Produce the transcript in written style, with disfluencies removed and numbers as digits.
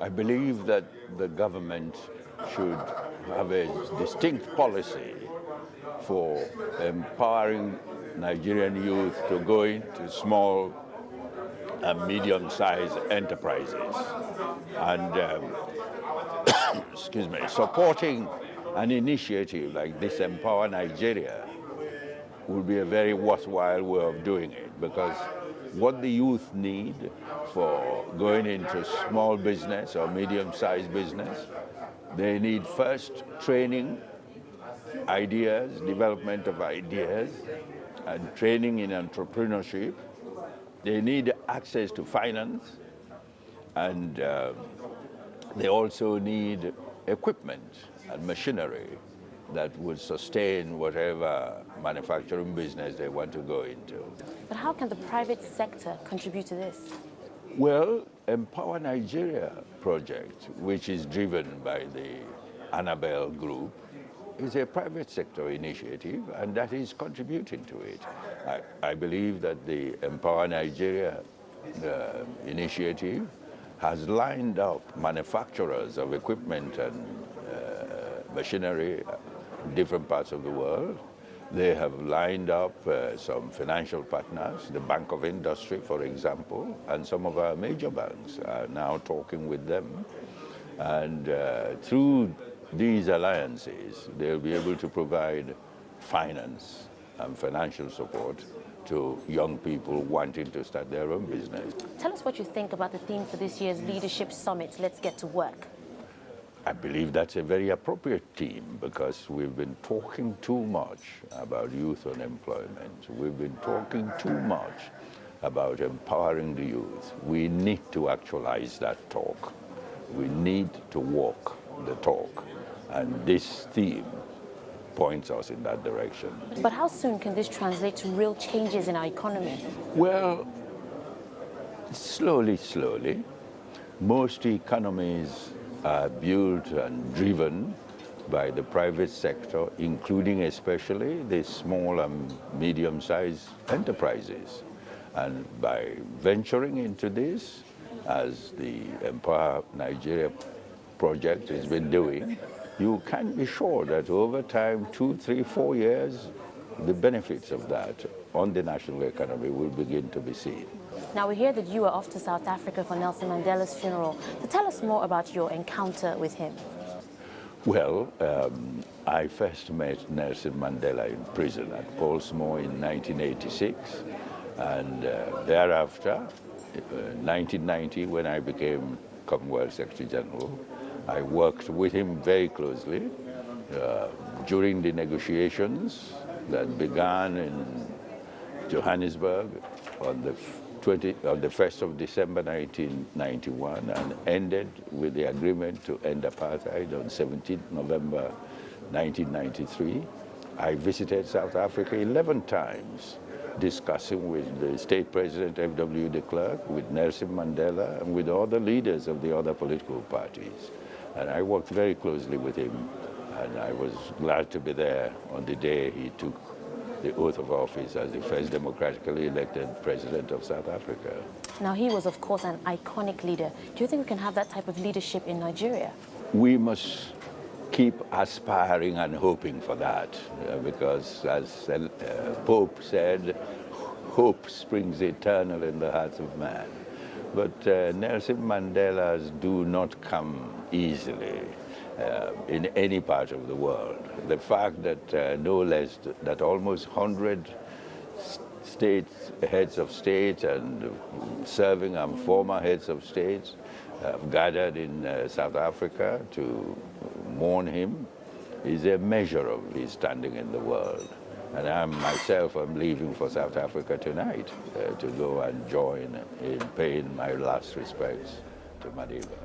I believe that the government should have a distinct policy for empowering Nigerian youth to go into small and medium-sized enterprises and excuse me, supporting an initiative like this Empower Nigeria would be a very worthwhile way of doing it, because what the youth need for going into small business or medium-sized business, they need first training, ideas, development of ideas, and training in entrepreneurship. They need access to finance, and they also need equipment and machinery that would sustain whatever manufacturing business they want to go into. But how can the private sector contribute to this? Well, Empower Nigeria project, which is driven by the Annabelle Group, is a private sector initiative, and that is contributing to it. I believe that the Empower Nigeria initiative has lined up manufacturers of equipment and machinery in different parts of the world. They have lined up some financial partners, the Bank of Industry, for example, and some of our major banks are now talking with them. And through these alliances, they'll be able to provide finance and financial support to young people wanting to start their own business. Tell us what you think about the theme for this year's Leadership Summit, Let's Get to Work. I believe that's a very appropriate theme, because we've been talking too much about youth unemployment. We've been talking too much about empowering the youth. We need to actualize that talk. We need to walk the talk. And this theme points us in that direction. But how soon can this translate to real changes in our economy? Well, slowly. Most economies are built and driven by the private sector, including especially the small and medium-sized enterprises. And by venturing into this, as the Empower Nigeria project has been doing, you can be sure that over time, 2, 3, 4 years, the benefits of that on the national economy will begin to be seen. Now, we hear that you were off to South Africa for Nelson Mandela's funeral. So tell us more about your encounter with him. Well, I first met Nelson Mandela in prison at Portsmouth in 1986, and thereafter, 1990, when I became Commonwealth Secretary General, I worked with him very closely during the negotiations that began in Johannesburg on the 1st of December 1991 and ended with the agreement to end apartheid on 17th November 1993. I visited South Africa 11 times, discussing with the State President F.W. de Klerk, with Nelson Mandela, and with other leaders of the other political parties. And I worked very closely with him, and I was glad to be there on the day he took the oath of office as the first democratically elected president of South Africa. Now, he was, of course, an iconic leader. Do you think we can have that type of leadership in Nigeria? We must keep aspiring and hoping for that, because as Pope said, hope springs eternal in the hearts of man. But Nelson Mandela's do not come easily in any part of the world. The fact that no less that almost 100 heads of state and serving and former heads of states have gathered in South Africa to mourn him is a measure of his standing in the world. And I myself am leaving for South Africa tonight to go and join in paying my last respects to Madiba.